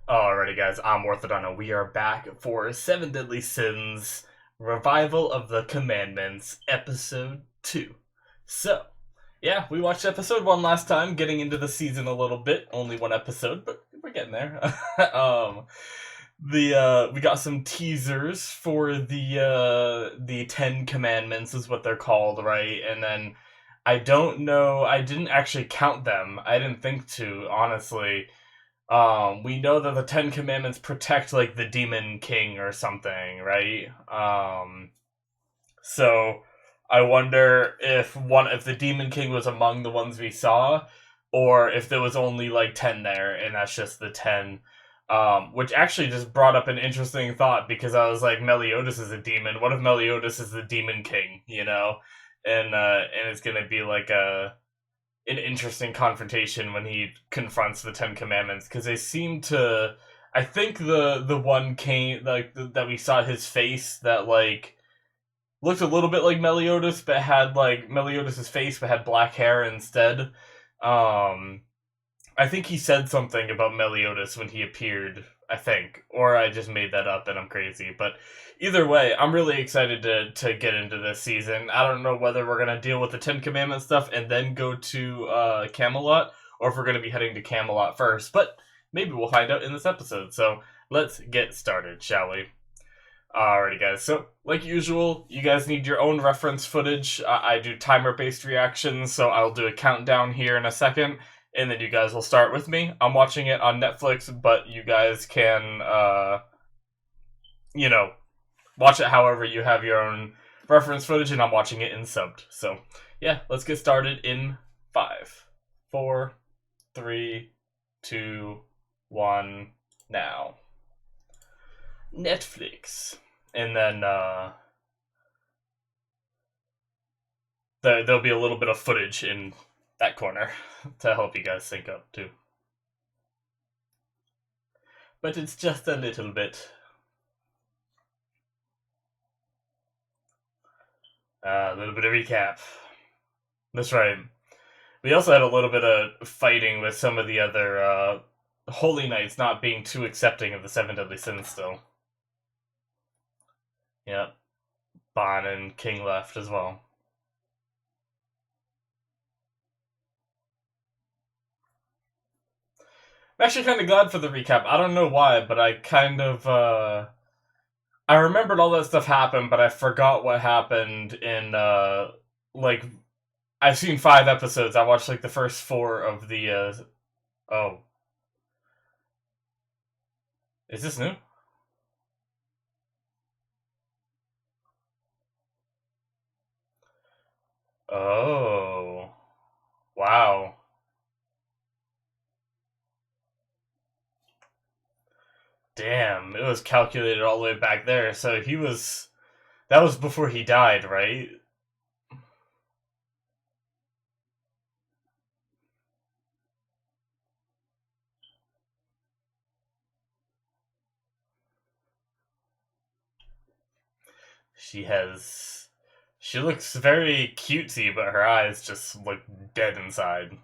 Alrighty, guys, I'm Morthadon, and we are back for Seven Deadly Sins Revival of the Commandments, Episode 2. So, yeah, we watched Episode 1 last time, getting into the season a little bit. Only one episode, but we're getting there. We got some teasers for the Ten Commandments, is what they're called, right? And then, I don't know, I didn't actually count them. I didn't think to, honestly. We know that the Ten Commandments protect like the Demon King or something, right? So I wonder if the Demon King was among the ones we saw, or if there was only like 10 there, and that's just the 10. Which actually just brought up an interesting thought because I was like, Meliodas is a demon. What if Meliodas is the Demon King? And it's gonna be like an interesting confrontation when he confronts the Ten Commandments, because they seem to. I think the one came like that we saw his face that like looked a little bit like Meliodas, but had like Meliodas's face, but had black hair instead. Um, I think he said something about Meliodas when he appeared, I think. Or I just made that up and I'm crazy. But either way, I'm really excited to get into this season. I don't know whether we're going to deal with the Ten Commandments stuff and then go to Camelot, or if we're going to be heading to Camelot first. But maybe we'll find out in this episode. So let's get started, shall we? Alrighty, guys. So, like usual, you guys need your own reference footage. I do timer-based reactions, so I'll do a countdown here in a second, and then you guys will start with me. I'm watching it on Netflix, but you guys can, you know, watch it however you have your own reference footage, and I'm watching it in subbed. So, yeah, let's get started in 5, 4, 3, 2, 1, now. Netflix. And then there'll be a little bit of footage in that corner to help you guys sync up too. But it's just a little bit. A little bit of recap. That's right. We also had a little bit of fighting with some of the other Holy Knights not being too accepting of the Seven Deadly Sins still. Yep. Bon and King left as well. I'm actually kind of glad for the recap. I don't know why, but I kind of, I remembered all that stuff happened, but I forgot what happened in, like, I've seen 5 episodes. I watched, like, the first 4 of the, oh. Is this new? Oh. Wow. Damn, it was calculated all the way back there. So that was before he died, right? She has, she looks very cutesy, but her eyes just look dead inside.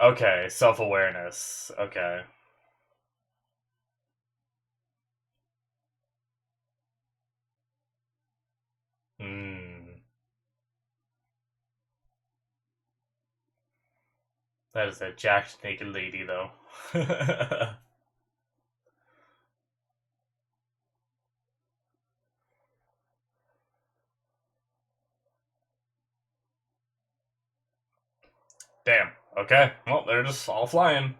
Okay, self-awareness. Okay. Hmm. That is a jacked naked lady, though. Damn. Okay. Well, they're just all flying.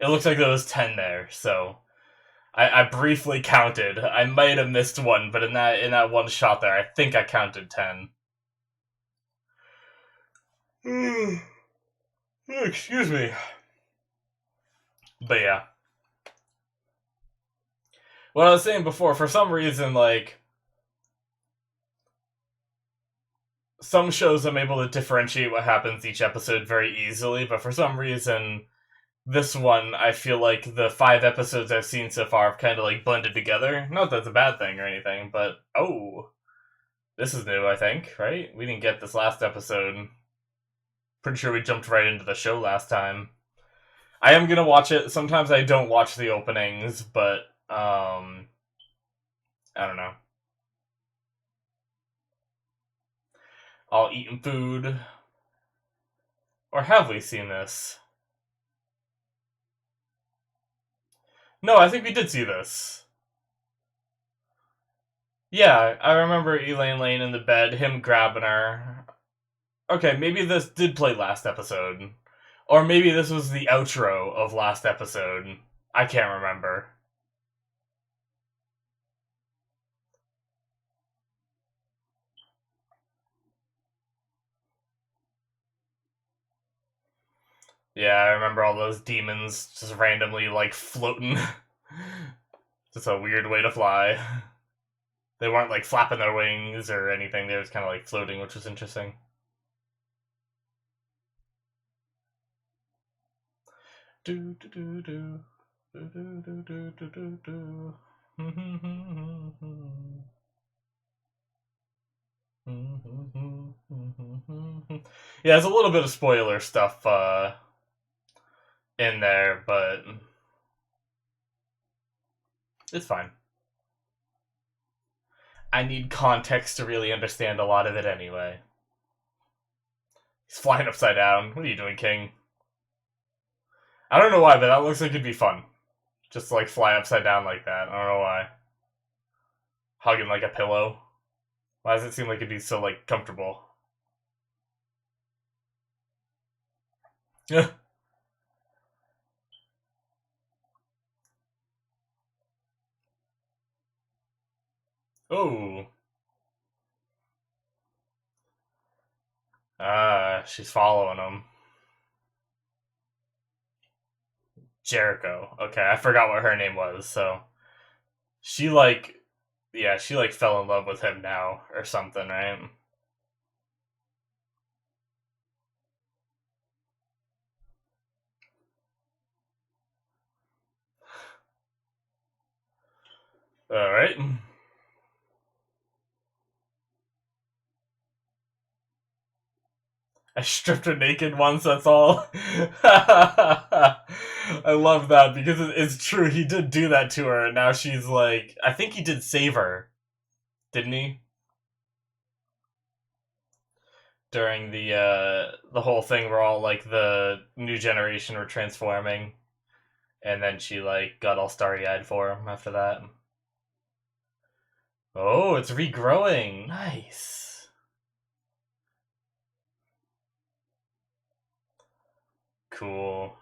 It looks like there was 10 there, so I briefly counted. I might have missed one, but in that one shot there, I think I counted 10. Excuse me. But yeah. What I was saying before, for some reason, like, some shows I'm able to differentiate what happens each episode very easily, but for some reason, this one, I feel like the 5 episodes I've seen so far have kind of like blended together. Not that that's a bad thing or anything, but oh. This is new, I think, right? We didn't get this last episode. Pretty sure we jumped right into the show last time. I am gonna watch it. Sometimes I don't watch the openings, but I don't know. All eaten food. Or have we seen this? No, I think we did see this. Yeah, I remember Elaine laying in the bed, him grabbing her. Okay, maybe this did play last episode. Or maybe this was the outro of last episode. I can't remember. Yeah, I remember all those demons just randomly, like, floating. Just a weird way to fly. They weren't, like, flapping their wings or anything, they were just kind of, like, floating, which was interesting. Do do do do. Do do do do do do do. Yeah, there's a little bit of spoiler stuff in there, but it's fine. I need context to really understand a lot of it anyway. He's flying upside down. What are you doing, King? I don't know why, but that looks like it'd be fun. Just to, like, fly upside down like that. I don't know why. Hugging like a pillow. Why does it seem like it'd be so, like, comfortable? Yeah. Oh. She's following him. Jericho. Okay, I forgot what her name was, so. She, like. Yeah, she, like, fell in love with him now, or something, right? Alright. I stripped her naked once, that's all. I love that because it's true. He did do that to her, and now she's like. I think he did save her, didn't he? During the whole thing where all like the new generation were transforming, and then she like got all starry eyed for him after that. Oh, it's regrowing. Nice. Cool.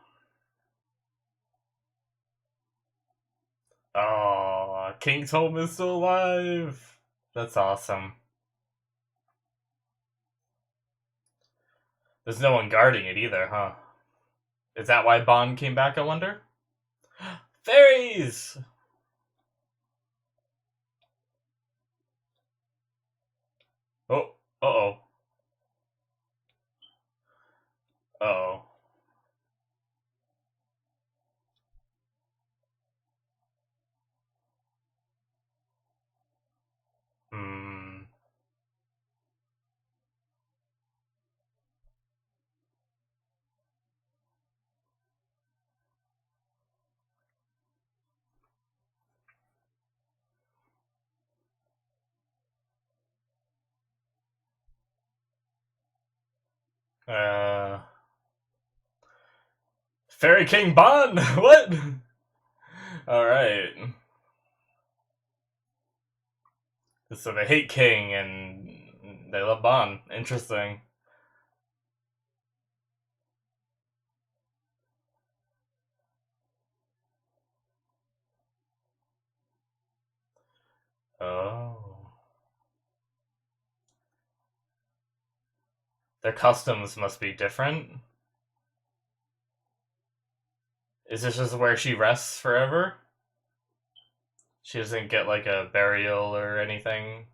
Oh, King's home is still alive. That's awesome. There's no one guarding it either, huh? Is that why Bond came back, I wonder? Fairies! Oh, uh-oh. Uh-oh. Hmm. Uh... Fairy King Bond! What? Alright. So they hate King and they love Bond. Interesting. Oh. Their customs must be different. Is this just where she rests forever? She doesn't get like a burial or anything?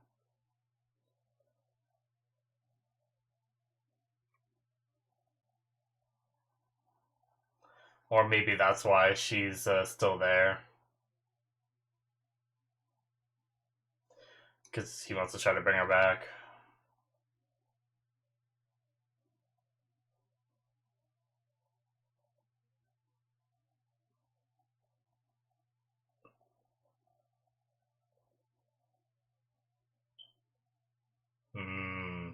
Or maybe that's why she's still there. Because he wants to try to bring her back. Hmm.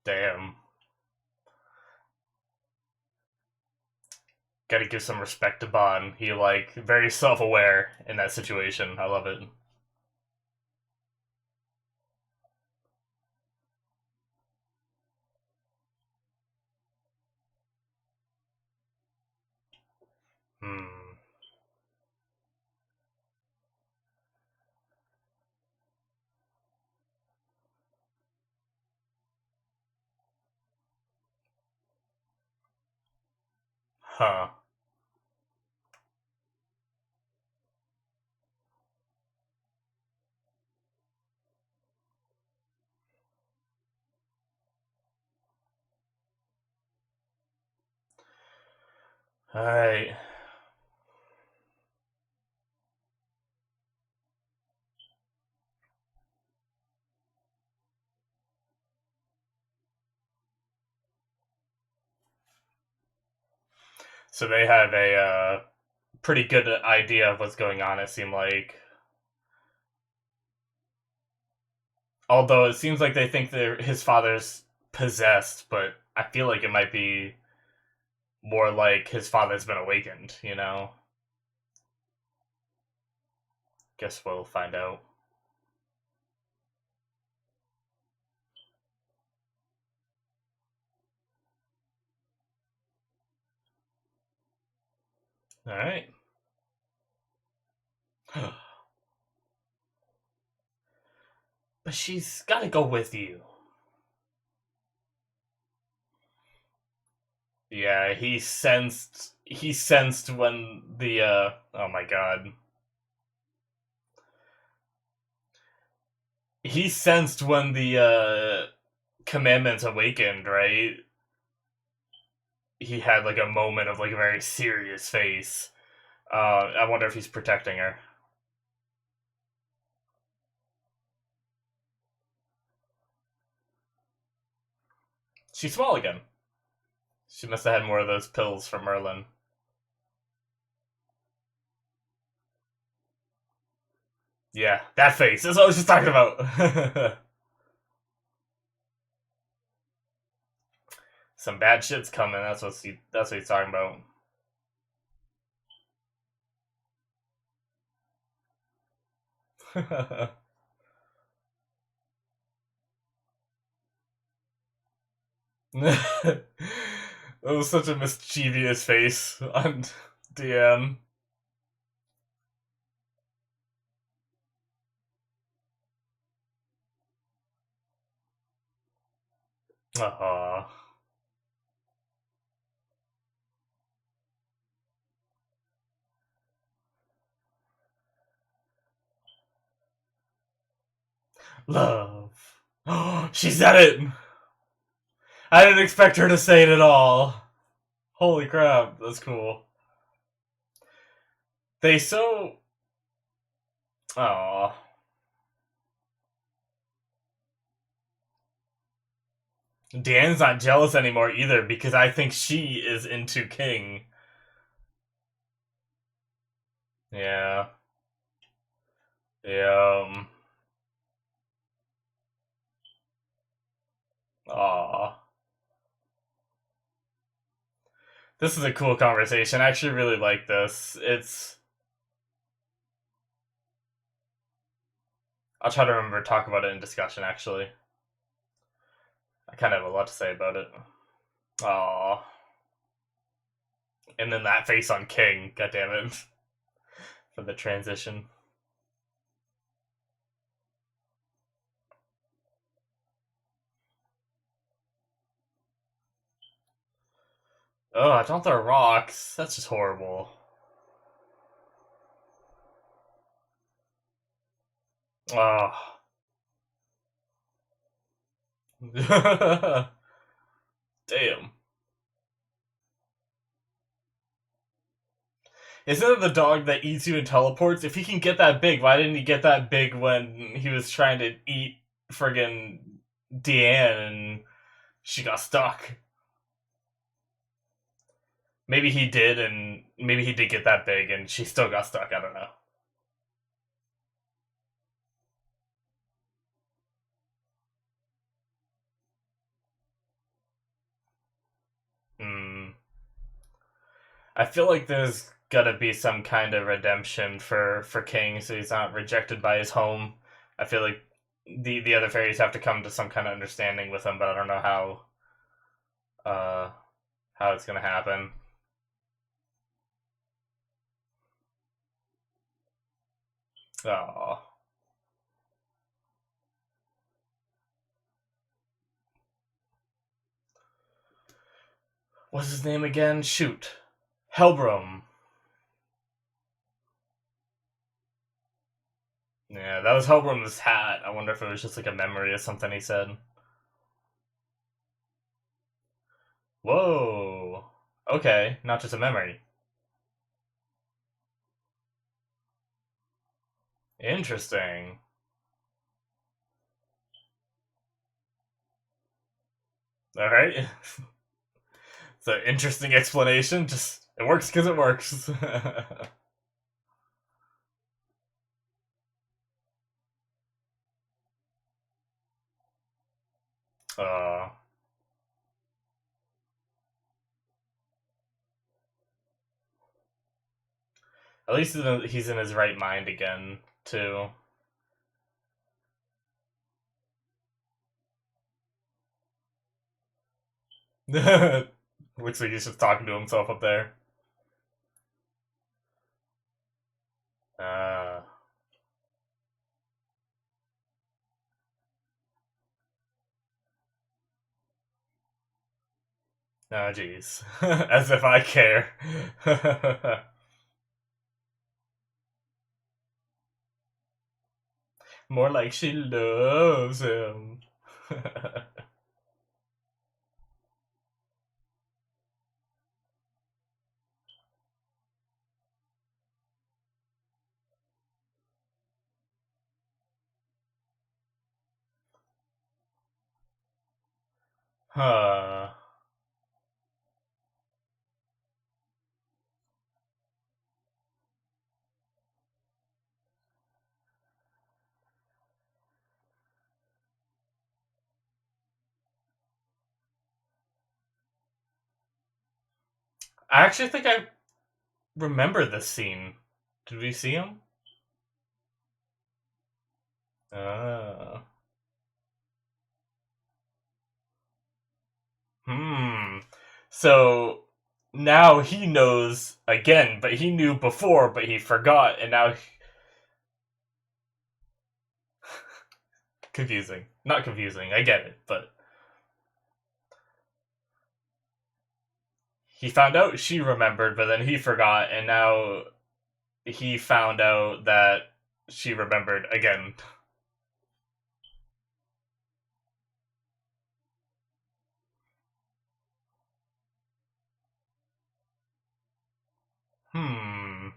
Damn. Gotta give some respect to Bond. He, like, very self-aware in that situation. I love it. Hmm. Huh. Alright. So they have a pretty good idea of what's going on, it seemed like. Although it seems like they think his father's possessed, but I feel like it might be more like his father's been awakened, you know? Guess we'll find out. Alright. But she's gotta go with you. Yeah, he sensed when the oh my god. He sensed when the commandments awakened, right? He had like a moment of like a very serious face. I wonder if he's protecting her. She's small again. She must have had more of those pills from Merlin. Yeah, that face. That's what I was just talking about. Some bad shit's coming. That's what he's talking about. That was such a mischievous face on DM. Aww. Love. She said it! I didn't expect her to say it at all. Holy crap, that's cool. They so. Aww. Diane's not jealous anymore either because I think she is into King. Yeah. Yeah. Aw. This is a cool conversation. I actually really like this. I'll try to remember to talk about it in discussion, actually. I kind of have a lot to say about it. Aw. And then that face on King. God damn it. For the transition. Oh, don't throw rocks. That's just horrible. Oh. Damn. Isn't it the dog that eats you and teleports? If he can get that big, why didn't he get that big when he was trying to eat friggin' Diane and she got stuck? Maybe he did, and maybe he did get that big and she still got stuck. I don't know. Hmm. I feel like there's gotta be some kind of redemption for King, so he's not rejected by his home. I feel like the other fairies have to come to some kind of understanding with him, but I don't know uh how it's gonna happen. Oh, what's his name again? Shoot, Helbrom. Yeah, that was Helbrom's hat. I wonder if it was just like a memory of something he said. Whoa. Okay, not just a memory. Interesting. All right. It's an interesting explanation. Just it works because it works. uh, at least he's in his right mind again, too. Looks like he's just talking to himself up there. Uh, oh, jeez. As if I care. More like she loves him. Huh. I actually think I remember this scene. Did we see him? Uh, hmm. So now he knows again, but he knew before, but he forgot, and now confusing. Not confusing. I get it, but he found out she remembered, but then he forgot, and now he found out that she remembered again. Hmm.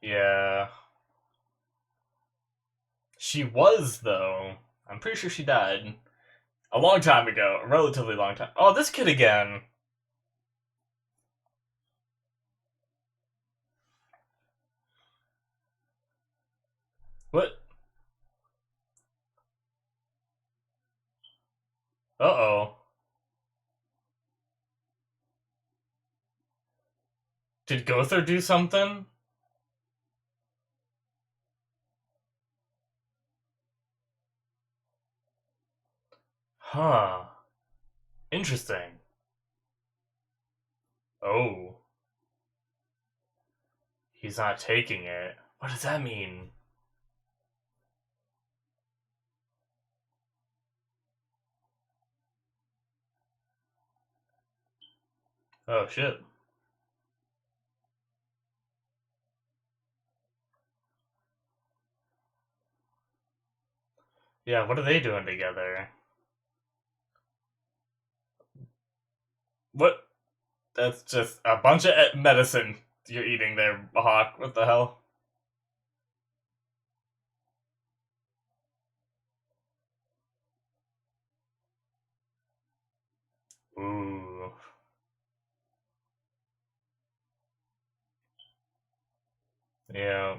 Yeah. She was though. I'm pretty sure she died a long time ago, a relatively long time. Oh, this kid again. What? Uh oh. Did Gother do something? Huh. Interesting. Oh. He's not taking it. What does that mean? Oh shit. Yeah, what are they doing together? What? That's just a bunch of medicine you're eating there, Hawk. What the hell? Ooh. Yeah.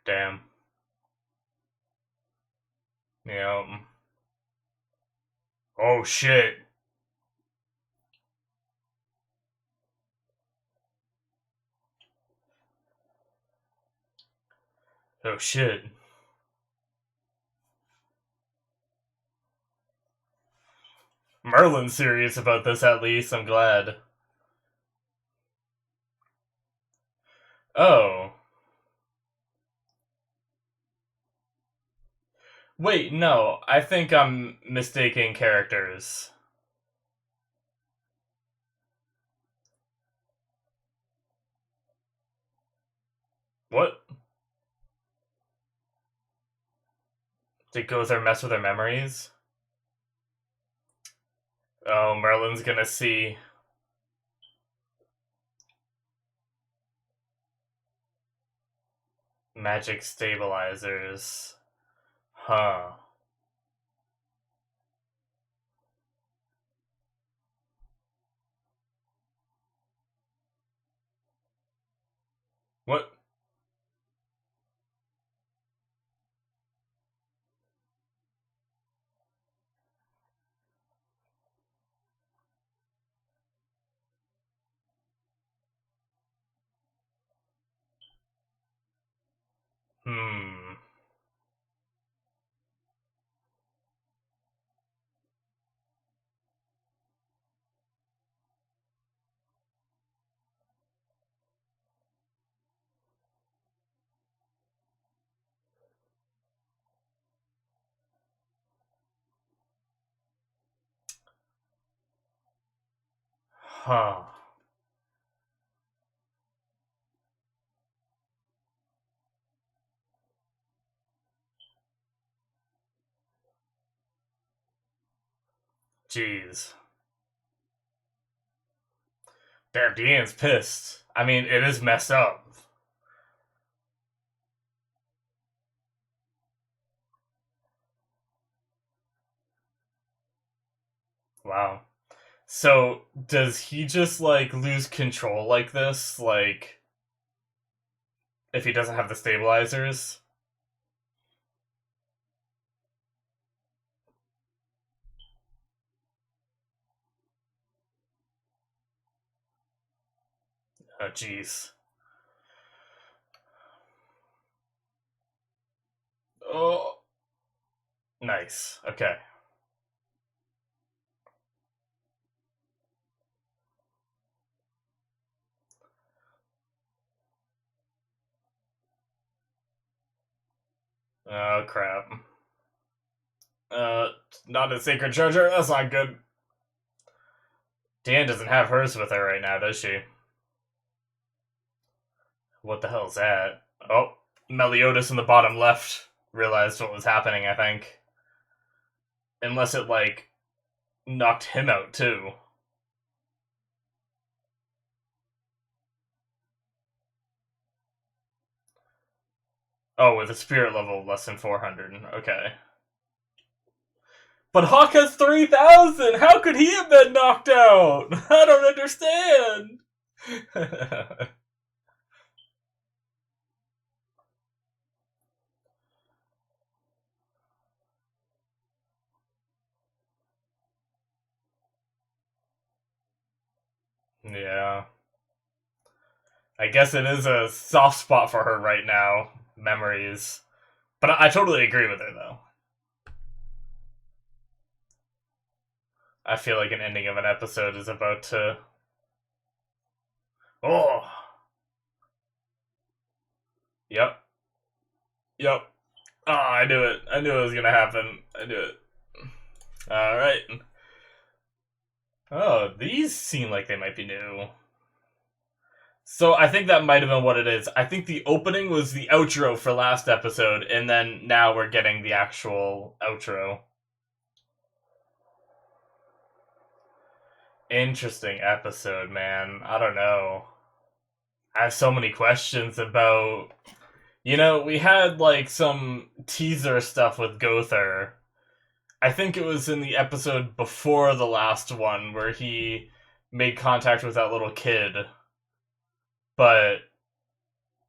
Damn. Yeah. Oh shit. Oh shit. Merlin's serious about this at least, I'm glad. Oh. Wait, no. I think I'm mistaking characters. What? Did Gozer mess with her memories? Oh, Merlin's gonna see magic stabilizers. Huh. What? Hmm. Huh. Jeez. Damn, Diane's pissed. I mean, it is messed up. Wow. So, does he just, like, lose control like this? Like, if he doesn't have the stabilizers? Oh, jeez. Oh. Nice. Okay. Oh, crap. Uh, Not a sacred treasure? That's not good. Dan doesn't have hers with her right now, does she? What the hell's that? Oh, Meliodas in the bottom left realized what was happening, I think. Unless it, like, knocked him out, too. Oh, with a spirit level less than 400. Okay. But Hawk has 3,000! How could he have been knocked out? I don't understand! Yeah. I guess it is a soft spot for her right now. Memories. But I totally agree with her, though. I feel like an ending of an episode is about to. Oh! Yep. Yep. Oh, I knew it. I knew it was gonna happen. I knew it. Alright. Oh, these seem like they might be new. So I think that might have been what it is. I think the opening was the outro for last episode, and then now we're getting the actual outro. Interesting episode, man. I don't know. I have so many questions about. We had like some teaser stuff with Gother. I think it was in the episode before the last one where he made contact with that little kid, but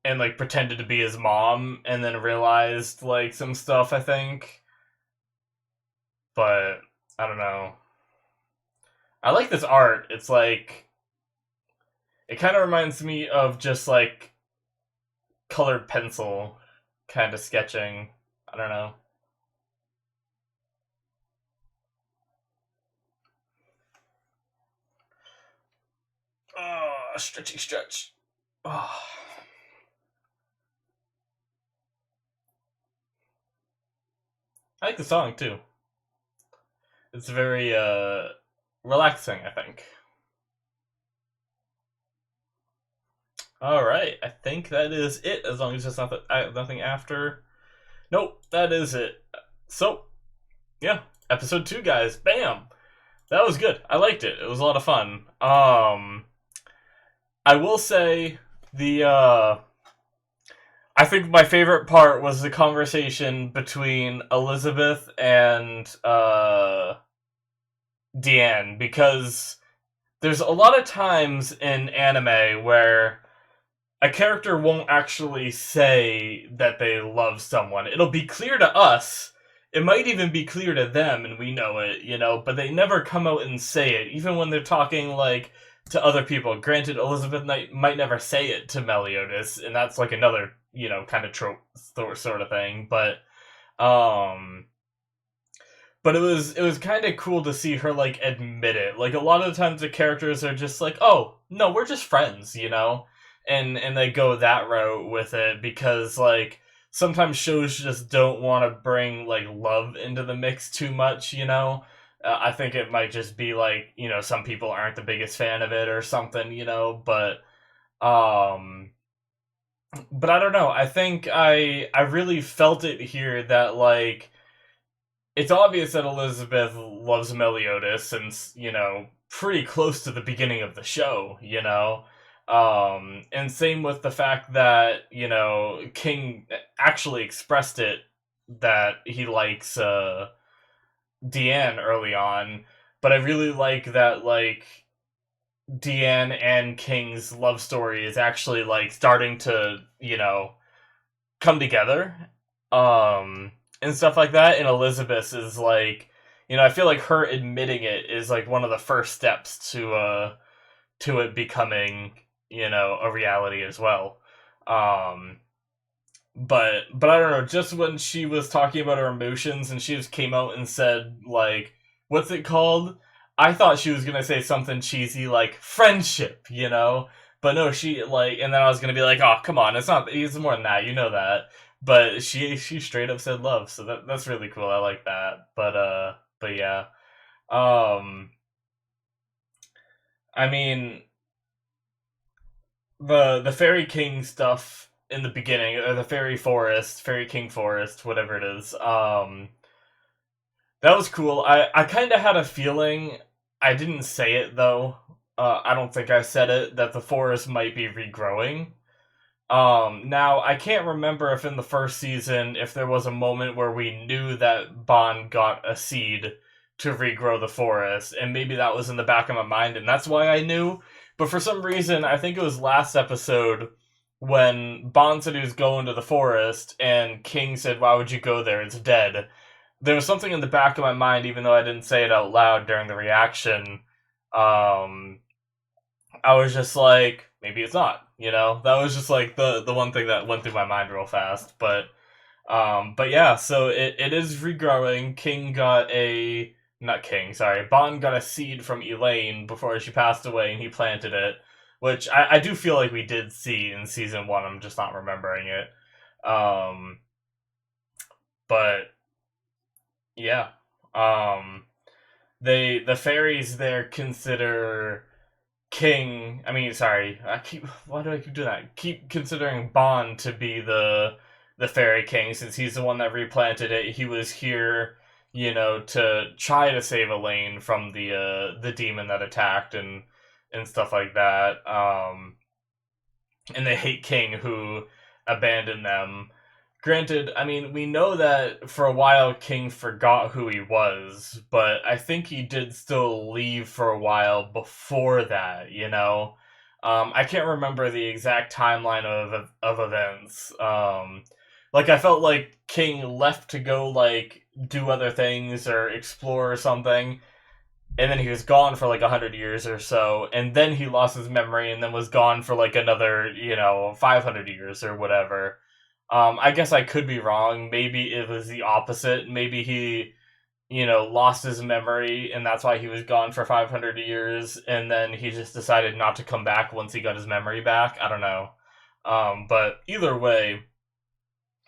and like pretended to be his mom and then realized like some stuff, I think. But I don't know. I like this art. It's like it kind of reminds me of just like colored pencil kind of sketching. I don't know. Oh, stretchy stretch. Oh. I like the song too. It's very relaxing, I think. All right, I think that is it. As long as there's nothing after. Nope, that is it. So yeah, episode 2, guys. Bam. That was good. I liked it. It was a lot of fun. I will say the I think my favorite part was the conversation between Elizabeth and Diane, because there's a lot of times in anime where a character won't actually say that they love someone. It'll be clear to us. It might even be clear to them, and we know it, but they never come out and say it, even when they're talking, like, to other people. Granted, Elizabeth might never say it to Meliodas, and that's, like, another, kind of trope sort of thing, um... But it was kind of cool to see her, like, admit it. Like, a lot of the times the characters are just like, oh, no, we're just friends, and they go that route with it because like sometimes shows just don't want to bring like love into the mix too much. I think it might just be like some people aren't the biggest fan of it or something. Um but I don't know. I think I really felt it here that like it's obvious that Elizabeth loves Meliodas since, pretty close to the beginning of the show, and same with the fact that, King actually expressed it that he likes Deanne early on, but I really like that like Deanne and King's love story is actually like starting to, come together. And stuff like that. And Elizabeth is like, I feel like her admitting it is like one of the first steps to it becoming, a reality as well. Um but I don't know, just when she was talking about her emotions and she just came out and said like what's it called? I thought she was gonna say something cheesy like friendship, But no, she like and then I was gonna be like, oh come on, it's more than that, you know that. But she straight up said love, so that's really cool. I like that. But yeah. Um I mean the Fairy King stuff in the beginning, or the Fairy King Forest, whatever it is. That was cool. I kind of had a feeling. I didn't say it though. I don't think I said it that the forest might be regrowing. Now I can't remember if in the first season if there was a moment where we knew that Bond got a seed to regrow the forest, and maybe that was in the back of my mind, and that's why I knew. But for some reason, I think it was last episode when Bond said he was going to the forest, and King said, "Why would you go there? It's dead." There was something in the back of my mind, even though I didn't say it out loud during the reaction. Um, I was just like, maybe it's not. That was just like the one thing that went through my mind real fast. But yeah, so it is regrowing. King got a not King, sorry. Bond got a seed from Elaine before she passed away, and he planted it, which I do feel like we did see in season 1. I'm just not remembering it. Um, but yeah, um, the fairies there consider King. I mean, sorry. Why do I keep doing that? Keep considering Bond to be the Fairy King since he's the one that replanted it. He was here, to try to save Elaine from the demon that attacked and stuff like that. And they hate King who abandoned them. Granted, I mean, we know that for a while King forgot who he was, but I think he did still leave for a while before that. I can't remember the exact timeline of events. Like, I felt like King left to go, like, do other things or explore or something, and then he was gone for like 100 years or so, and then he lost his memory, and then was gone for like another 500 years or whatever. I guess I could be wrong. Maybe it was the opposite. Maybe he lost his memory, and that's why he was gone for 500 years, and then he just decided not to come back once he got his memory back. I don't know. But either way,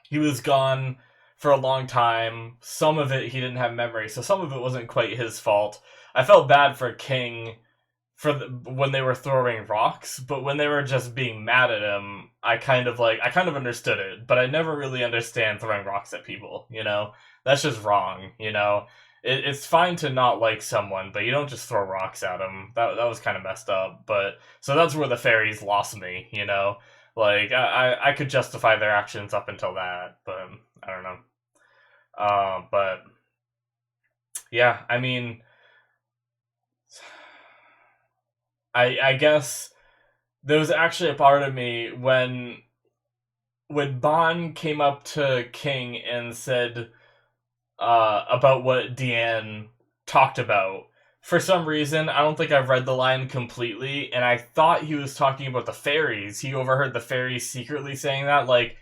he was gone for a long time. Some of it he didn't have memory, so some of it wasn't quite his fault. I felt bad for King when they were throwing rocks, but when they were just being mad at him, I kind of understood it, but I never really understand throwing rocks at people. That's just wrong. It's fine to not like someone, but you don't just throw rocks at them. That was kind of messed up. But so that's where the fairies lost me. Like I could justify their actions up until that, but I don't know. But yeah, I mean, I guess there was actually a part of me when Bond came up to King and said about what Diane talked about. For some reason, I don't think I've read the line completely, and I thought he was talking about the fairies. He overheard the fairies secretly saying that, like,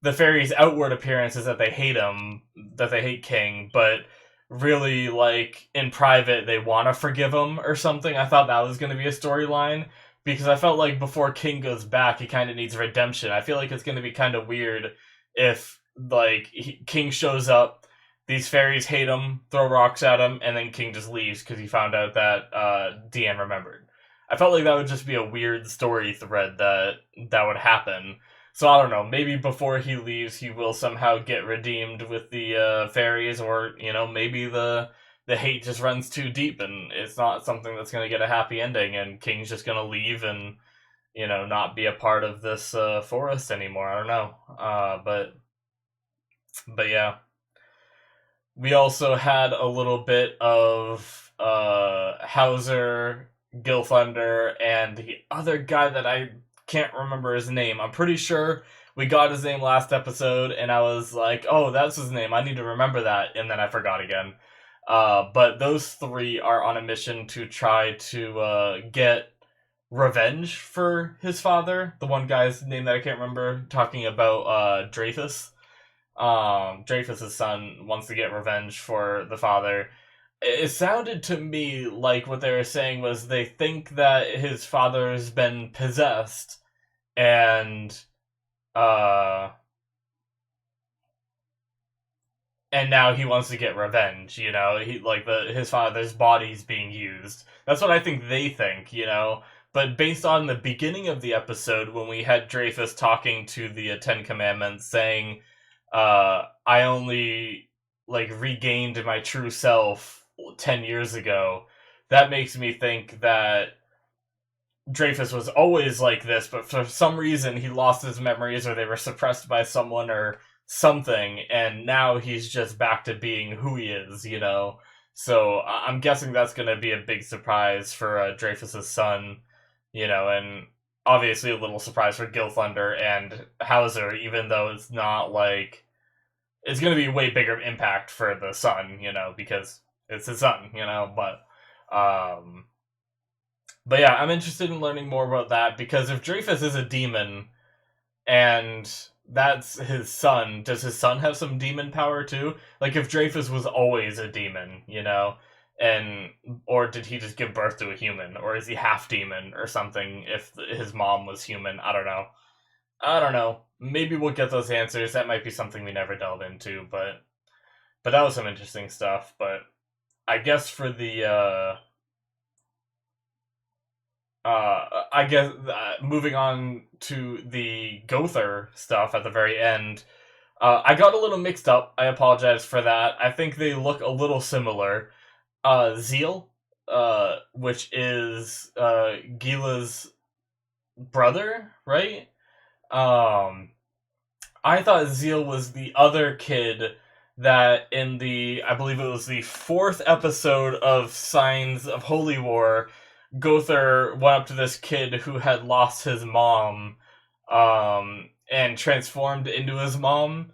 the fairies' outward appearance is that they hate him, that they hate King, but really, like, in private, they want to forgive him or something. I thought that was going to be a storyline, because I felt like before King goes back, he kind of needs redemption. I feel like it's going to be kind of weird if, like, King shows up, these fairies hate him, throw rocks at him, and then King just leaves because he found out that Deanne remembered. I felt like that would just be a weird story thread that would happen. So I don't know. Maybe before he leaves, he will somehow get redeemed with the fairies, or maybe the hate just runs too deep, and it's not something that's going to get a happy ending, and King's just going to leave and not be a part of this forest anymore. I don't know. But yeah, we also had a little bit of Hauser, Gilthunder, and the other guy that I can't remember his name. I'm pretty sure we got his name last episode, and I was like, oh, that's his name. I need to remember that, and then I forgot again. But those three are on a mission to try to get revenge for his father. The one guy's name that I can't remember, talking about Dreyfus. Dreyfus's son wants to get revenge for the father. It sounded to me like what they were saying was they think that his father's been possessed, and uh and now he wants to get revenge. His father's body's being used. That's what I think they think. But based on the beginning of the episode, when we had Dreyfus talking to the Ten Commandments, saying, I only regained my true self 10 years ago, that makes me think that Dreyfus was always like this, but for some reason he lost his memories, or they were suppressed by someone or something, and now he's just back to being who he is. So I'm guessing that's going to be a big surprise for Dreyfus's son, and obviously a little surprise for Gilthunder and Hauser, even though it's not like it's going to be a way bigger impact for the son, because it's his son. But yeah, I'm interested in learning more about that, because if Dreyfus is a demon and that's his son, does his son have some demon power too? Like, if Dreyfus was always a demon, and or did he just give birth to a human, or is he half demon or something? If his mom was human, I don't know. Maybe we'll get those answers. That might be something we never delve into, but that was some interesting stuff. But I guess for the I guess moving on to the Gother stuff at the very end, I got a little mixed up. I apologize for that. I think they look a little similar. Zeal, which is Gila's brother, right? Um, I thought Zeal was the other kid that in I believe it was the fourth episode of Signs of Holy War, Gother went up to this kid who had lost his mom, and transformed into his mom.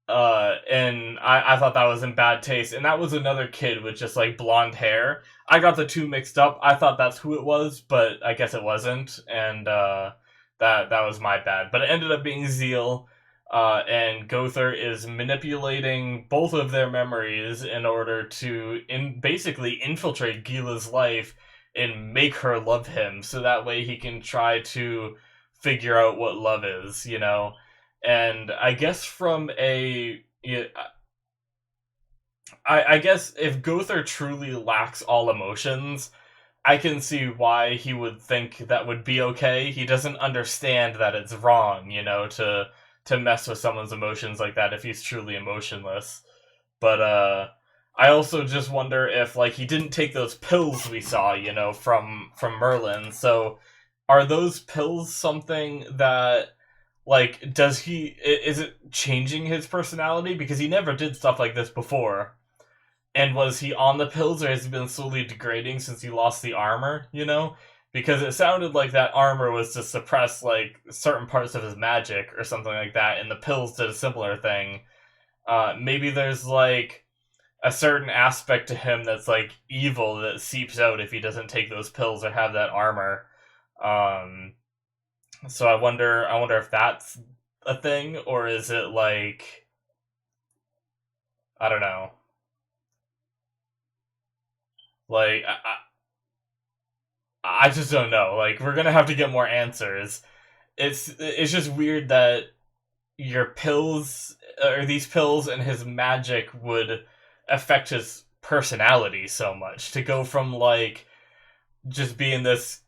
And I thought that was in bad taste. And that was another kid with just like blonde hair. I got the two mixed up. I thought that's who it was, but I guess it wasn't. And that was my bad. But it ended up being Zeal. And Gother is manipulating both of their memories in order to basically infiltrate Gila's life and make her love him, so that way he can try to figure out what love is, you know? And I guess from a, yeah, I guess if Gother truly lacks all emotions, I can see why he would think that would be okay. He doesn't understand that it's wrong, you know, to mess with someone's emotions like that if he's truly emotionless. But I also just wonder if like he didn't take those pills we saw, you know, from Merlin. So are those pills something that like is it changing his personality, because he never did stuff like this before? And was he on the pills, or has he been slowly degrading since he lost the armor, you know? Because it sounded like that armor was to suppress like certain parts of his magic or something like that, and the pills did a similar thing. Maybe there's like a certain aspect to him that's like evil that seeps out if he doesn't take those pills or have that armor. Um, so I wonder if that's a thing, or is it like, I don't know, like I just don't know. Like we're gonna have to get more answers. It's just weird that your pills or these pills and his magic would affect his personality so much, to go from like just being this,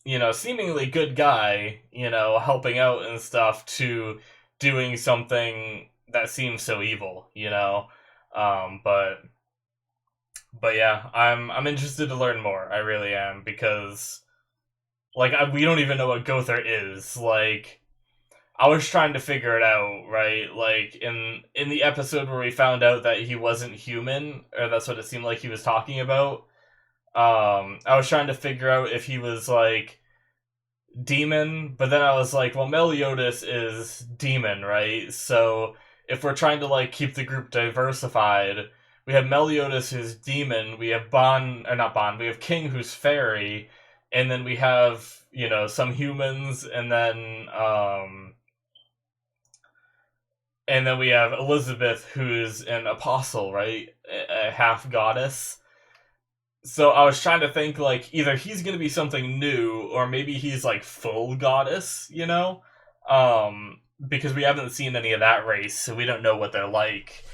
you know, seemingly good guy, you know, helping out and stuff, to doing something that seems so evil, you know. Um but but yeah, I'm interested to learn more. I really am, because like we don't even know what Gother is. Like I was trying to figure it out, right? Like in the episode where we found out that he wasn't human, or that's what it seemed like he was talking about. I was trying to figure out if he was like demon, but then I was like, well, Meliodas is demon, right? So if we're trying to like keep the group diversified, we have Meliodas who's demon, we have Bon, or not Bon, we have King who's fairy, and then we have, you know, some humans, and then we have Elizabeth who's an apostle, right? A half goddess. So I was trying to think like either he's gonna be something new, or maybe he's like full goddess, you know? Because we haven't seen any of that race, so we don't know what they're like.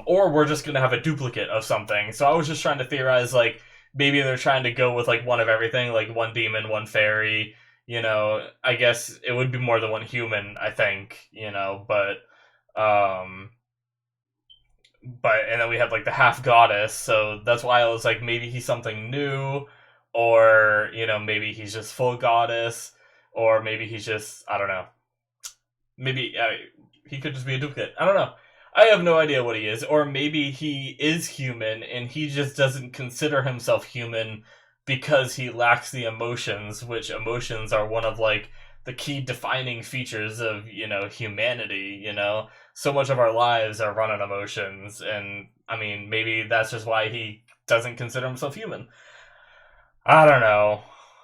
Or we're just gonna have a duplicate of something. So I was just trying to theorize like maybe they're trying to go with like one of everything, like one demon, one fairy. You know, I guess it would be more than one human, I think. You know, um, but and then we have like the half goddess, so that's why I was like maybe he's something new, or you know maybe he's just full goddess, or maybe he's just, I don't know, maybe he could just be a duplicate. I don't know. I have no idea what he is, or maybe he is human and he just doesn't consider himself human because he lacks the emotions, which emotions are one of like the key defining features of, you know, humanity. You know, so much of our lives are run on emotions, and I mean maybe that's just why he doesn't consider himself human. I don't know.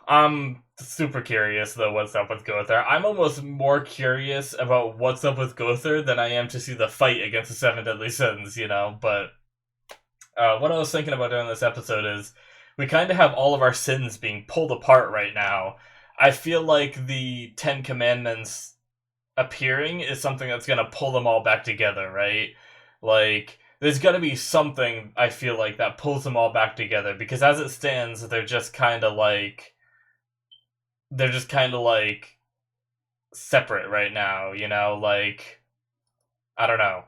I'm super curious though what's up with Gother. I'm almost more curious about what's up with Gother than I am to see the fight against the Seven Deadly Sins, you know. But what I was thinking about during this episode is we kind of have all of our sins being pulled apart right now. I feel like the Ten Commandments appearing is something that's gonna pull them all back together, right? Like there's gotta be something, I feel like, that pulls them all back together, because as it stands, they're just kind of like they're just kind of like separate right now, you know, like I don't know.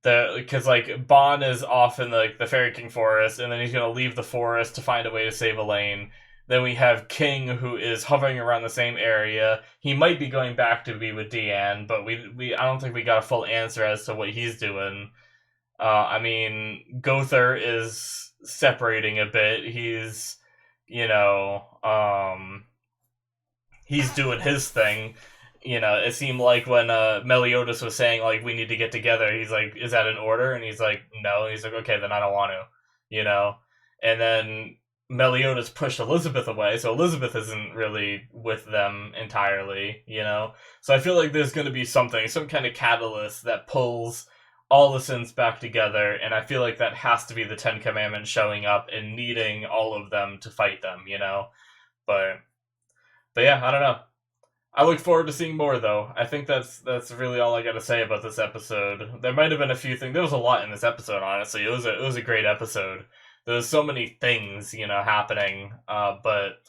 Because like Bon is off in the Fairy King forest, and then he's gonna leave the forest to find a way to save Elaine. Then we have King, who is hovering around the same area. He might be going back to be with Diane, but we I don't think we got a full answer as to what he's doing. I mean, Gother is separating a bit. He's, you know, he's doing his thing. You know, it seemed like when Meliodas was saying like we need to get together, he's like, "Is that an order?" And he's like, "No." And he's like, "Okay, then I don't want to." You know, and then Meliodas pushed Elizabeth away, so Elizabeth isn't really with them entirely. You know, so I feel like there's going to be something, some kind of catalyst that pulls all the sins back together, and I feel like that has to be the Ten Commandments showing up and needing all of them to fight them. You know, but yeah, I don't know. I look forward to seeing more, though. I think that's really all I got to say about this episode. There might have been a few things. There was a lot in this episode, honestly. It was a great episode. There was so many things, you know, happening. But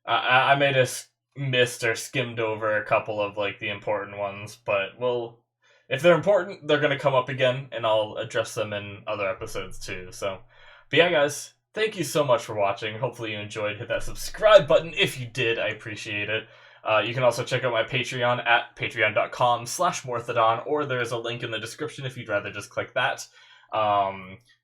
I may have missed or skimmed over a couple of like the important ones. But well, if they're important, they're gonna come up again, and I'll address them in other episodes too. So, but yeah, guys. Thank you so much for watching. Hopefully you enjoyed. Hit that subscribe button if you did. I appreciate it. You can also check out my Patreon at patreon.com/Morthadon, or there's a link in the description if you'd rather just click that.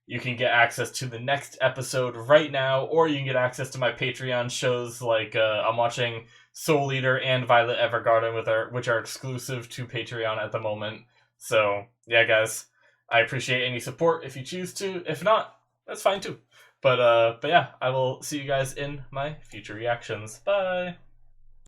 You can get access to the next episode right now, or you can get access to my Patreon shows like I'm watching Soul Eater and Violet Evergarden, which are exclusive to Patreon at the moment. So, yeah, guys, I appreciate any support if you choose to. If not, that's fine too. But yeah, I will see you guys in my future reactions. Bye!